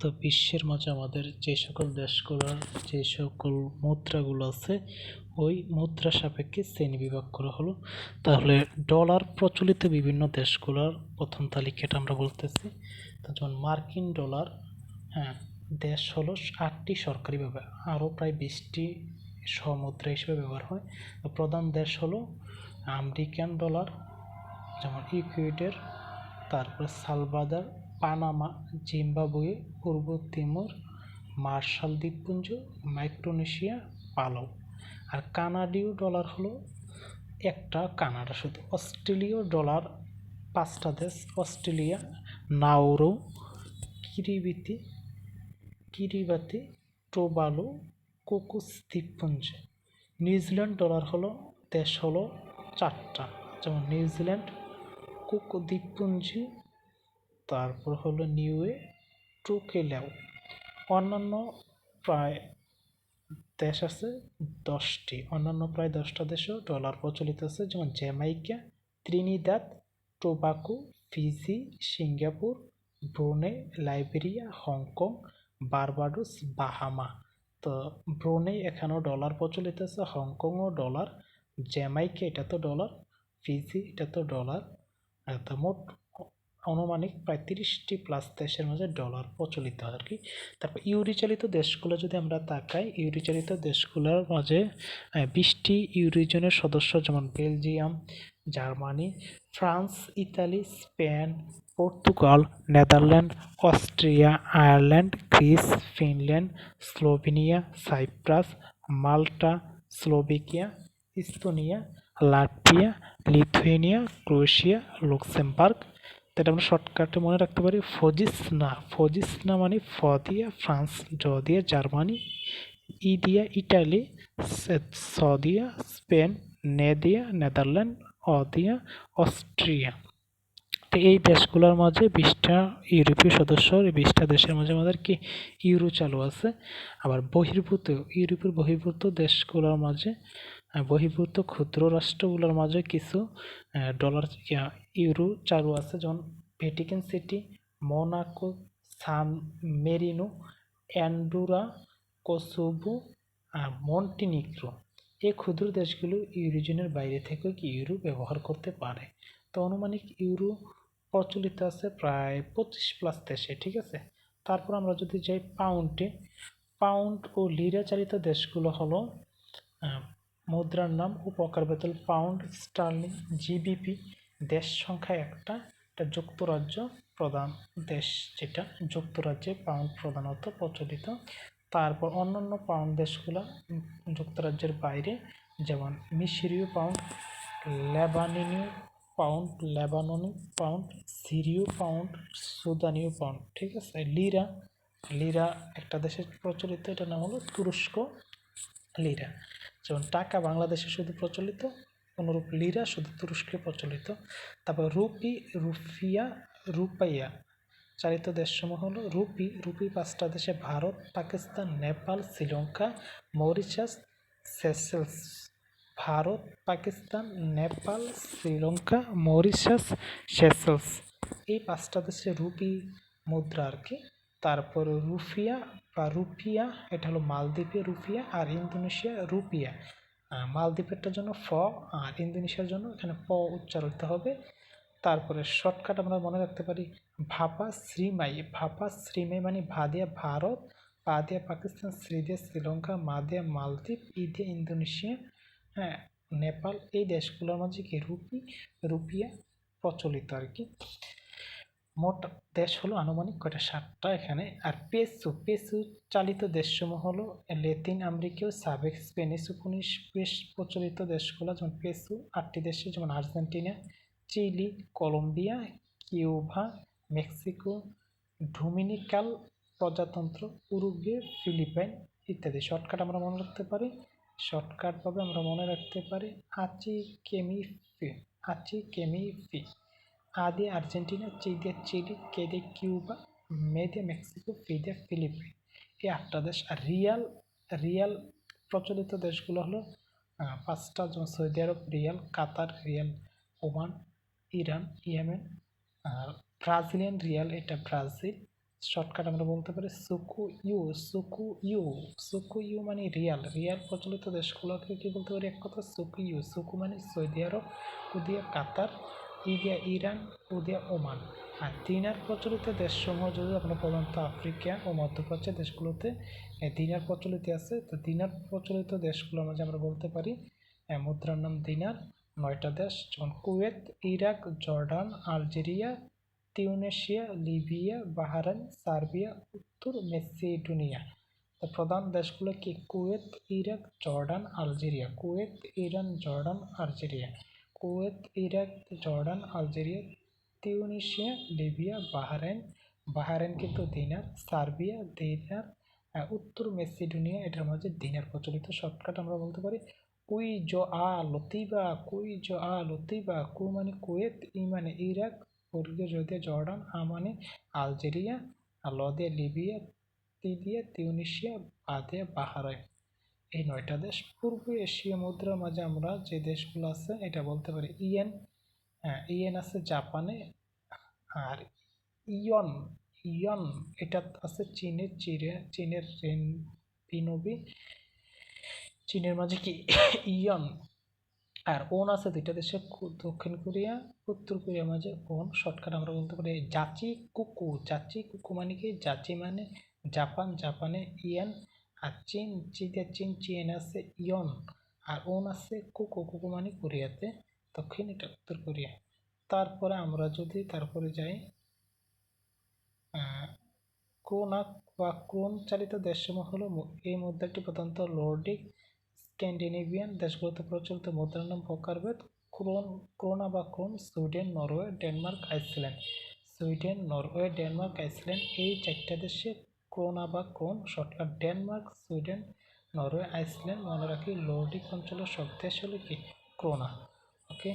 তো বিশ্বের মাঝে আমাদের যে সকল দেশগুলোর যে সকল মুদ্রাগুলো আছে ওই মুদ্রা সাপেক্ষে শ্রেণীবিভাগ করা হলো। তাহলে ডলার প্রচলিত বিভিন্ন দেশগুলোর প্রথম তালিকাটা আমরা বলতেছি। তো যেমন মার্কিন ডলার, হ্যাঁ, দেশ হলো 8টি সরকারিভাবে, আরও প্রায় 20টি মুদ্রা হিসেবে ব্যবহার হয়। প্রধান দেশ হলো আমেরিকান ডলার, যেমন ইকুয়েডর, তারপরে সালভাদর, পানামা, জিম্বাবুয়ে, পূর্ব তিমুর, মার্শাল দ্বীপপুঞ্জ, মাইক্রোনেশিয়া, পালাউ। আর কানাডীয় ডলার হলো একটা, কানাডা শুধু। অস্ট্রেলীয় ডলার 5টা দেশ: অস্ট্রেলিয়া, নাউরু, কিরিবাতি, টোবালু, কোকোস দ্বীপপুঞ্জ। নিউজিল্যান্ড ডলার হলো দেশ হলো 4টা, যেমন নিউজিল্যান্ড, কুক দ্বীপপুঞ্জ, তারপর হলো নিউয়ে, টুকেলাউ। অন্যান্য প্রায় দেশ আছে 10টি, অন্যান্য প্রায় 10টা দেশেও ডলার প্রচলিত আছে, যেমন Jamaica, Trinidad, Tobago, Fiji, Singapore, Brunei, Liberia, Hong Kong, Barbados, Bahama. তো ব্রুনেই এখানেও ডলার প্রচলিত আছে, হংকংও ডলার, জ্যামাইকা এটা তো ডলার, ফিজি এটা তো ডলার। তো মোট আনুমানিক প্রায় 30টি প্লাস দেশের মাঝে ডলার প্রচলিত আর কি। তারপর ইউরো চালিত দেশগুলো যদি আমরা তাকাই, ইউরো চালিত দেশগুলোর মাঝে 20টি ইউরোজোনের সদস্য, যেমন Belgium, Germany, France, Italy, Spain, Portugal, Netherland, Austria, Ireland, Greece, Finland, Slovenia, Cyprus, Malta, Slovakia, Estonia, Latvia, Lithuania, Croatia, Luxembourg. এটা আমরা শর্টকাটে মনে রাখতে পারি ফজিসনা। ফজিসনা মানে ফ দিয়া ফ্রান্স, জ দিয়া জার্মানি, ই দিয়া ইটালি, স দিয়া স্পেন, নে দিয়া নেদারল্যান্ড, অ দিয়া অস্ট্রিয়া। তো এই দেশগুলোর মাঝে 20টা ইউরোপীয় সদস্য, এই 20টা দেশের মাঝে আমাদের কি ইউরো চালু আছে। আবার ইউরোপের বহির্ভূত দেশগুলোর মাঝে, বহির্ভূত ক্ষুদ্র রাষ্ট্রগুলোর মাঝে কিছু ডলার ইউরো চালু আছে, যেমন ভ্যাটিকান সিটি, মোনাকো, সান মেরিনো, অ্যান্ডোরা, কোসোভো আর মন্টিনিগ্রো। এই ক্ষুদ্র দেশগুলো ইউরোজোনের বাইরে থেকেও কি ইউরো ব্যবহার করতে পারে। তো আনুমানিক ইউরো প্রচলিত আছে প্রায় 25+ দেশে, ঠিক আছে। তারপর আমরা যদি যাই পাউন্ডে, পাউন্ড ও লিরা চালিত দেশগুলো হলো মুদ্রার নাম ও প্রকার বেতন পাউন্ড, স্টার্লিং, জিবিপি। দেশ সংখ্যা একটা, এটা যুক্তরাজ্য প্রধান দেশ, যেটা যুক্তরাজ্যে পাউন্ড প্রধানত প্রচলিত। তারপর অন্যান্য পাউন্ড দেশগুলো যুক্তরাজ্যের বাইরে, যেমন মিশরীয় পাউন্ড, লেবাননি পাউন্ড, সিরীয় পাউন্ড, সুদানীয় পাউন্ড, ঠিক আছে। লিরা একটা দেশের প্রচলিত, এটার নাম হলো তুরস্ক লিরা। যেমন টাকা বাংলাদেশে শুধু প্রচলিত, অনুরূপ লিরা শুধু তুরস্কে প্রচলিত। তারপর রুপাইয়া চালিত দেশসমূহ হলো রুপি 5টা দেশে: Bharat, Pakistan, Nepal, Sri Lanka, Mauritius, Seychelles. Bharat, Pakistan, Nepal, Sri Lanka, Mauritius, Seychelles, এই 5টা দেশে রুপি মুদ্রা আর কি। তারপর রুফিয়া বা রুপিয়া, এটা হলো মালদ্বীপের রুপিয়া, আর ইন্দোনেশিয়া রুপিয়া। মালদ্বীপেরটার জন্য ফ, আর ইন্দোনেশিয়ার জন্য এখানে প উচ্চারিত হবে। তারপরে শর্টকাট আমরা মনে রাখতে পারি ভাপা শ্রীমাই মানে ভা দিয়া ভারত, পা দিয়া পাকিস্তান, শ্রী দিয়া শ্রীলঙ্কা, মা দিয়া মালদ্বীপ, ই দিয়া ইন্দোনেশিয়া, হ্যাঁ, নেপাল। এই দেশগুলোর মাঝে কি রুপিয়া প্রচলিত আর কি। মোট দেশ হলো আনুমানিক কয়টা, 7টা এখানে। আর পেসু চালিত দেশসমূহ হলো ল্যাটিন আমেরিকীয়, সাবেক স্প্যানিশ উপনিবেশ প্রচলিত দেশগুলো, যেমন পেসু 8টি দেশে, যেমন Argentina, Chile, Colombia, Cuba, Mexico, Dominican প্রজাতন্ত্র, উরুগুয়ে, ফিলিপাইন ইত্যাদি। শর্টকাটভাবে আমরা মনে রাখতে পারি আচিকেমিফি। আ দিয়ে আর্জেন্টিনা, চি দিয়ে চিলি, কে দিয়ে কিউবা, মে দিয়ে মেক্সিকো, ফি দিয়ে ফিলিপাইন। এই 8টা দেশ। আর রিয়াল প্রচলিত দেশগুলো হলো 5টা, যেমন সৌদি আরব রিয়াল, কাতার রিয়াল, ওমান, ইরান, ইয়েমেন। আর ব্রাজিলিয়ান রিয়াল, এটা ব্রাজিল, শর্টকাট আমরা বলতে পারি Suku you. Suku you, Suku you মানে রিয়াল। রিয়াল প্রচলিত দেশগুলোকে কি বলতে পারি এক কথা, সুকু ইউ। সুকু মানে সৌদি আরব, উ দিয়া কাতার, ই দিয়া ইরান, উ দিয়া ওমান। আর দিনার প্রচলিত দেশসমূহ যদি আমরা প্রধানত আফ্রিকা ও মধ্যপ্রাচ্যের দেশগুলোতে দিনার প্রচলিত আছে। তো দিনার প্রচলিত দেশগুলোর মাঝে আমরা বলতে পারি মুদ্রার নাম দিনার 9টা দেশ, যেমন Kuwait, Iraq, Jordan, Algeria, Tunisia, Libya, Bahrain, Serbia, উত্তর মেসিডোনিয়া। তো প্রধান দেশগুলো কি? Kuwait, Iraq, Jordan, Algeria. Kuwait, Iran, Jordan, Algeria. Kuwait, Iraq, Jordan, Algeria, Tunisia, Libya, Bahrain. Bahrain কিন্তু দিনার। সার্বিয়া দিনার। উত্তর মেসিডোনিয়া, এটার মাঝে দিনার প্রচলিত। শর্টকাট আমরা বলতে পারি কুই জো আ লতিবা, কুই জো আ লতিবা। কু মানে কুয়েত, ই মানে ইরাক, বর্গীয় জ দিয়ে জর্ডান, আ মানে আলজেরিয়া, আর ল দিয়ে লিবিয়া, তি দিয়ে তিউনিশিয়া, বা দিয়ে বাহরাইন। এই 9টা দেশ। পূর্ব এশীয় মুদ্রার মাঝে আমরা যে দেশগুলো আছে এটা বলতে পারি ইয়েন। হ্যাঁ, ইয়েন আছে জাপানে। আর ইয়ন, ইয়ন এটা আছে চীনের। চীনের রেনবিনবি। চীনের মাঝে কি ইয়ন। আর ওন আছে 2টা দেশে, দক্ষিণ কোরিয়া, উত্তর কোরিয়ার মাঝে ওন। শর্টকাট আমরা বলতে পারি জাচি কুকু। জাচি কুকু মানে কি? জাচি মানে জাপান, জাপানে ইয়েন। আর চীন, চীন আছে ইয়ন। আর ওন আছে কুকু। কুকু মানে কোরিয়াতে দক্ষিণ, এটা উত্তর কোরিয়া। তারপরে আমরা যদি যাই ক্রোনাক বা ক্রোন চালিত দেশসমূহ হলো এই মুদ্রাটি প্রধানত নর্ডিক স্ক্যান্ডিনেভিয়ান দেশগুলোতে প্রচলিত মুদ্রার নাম প্রকারভেদ। ক্রোনা বা Crohn Sweden, Norway, Denmark, Iceland. Sweden, Norway, Denmark, Iceland এই 4টা দেশে ক্রোনা বা Crohn. Shortcut Denmark, Sweden, Norway, Iceland. মনে রাখি নর্ডিক অঞ্চলের সব দেশ হলো কি ক্রোনা। ওকে।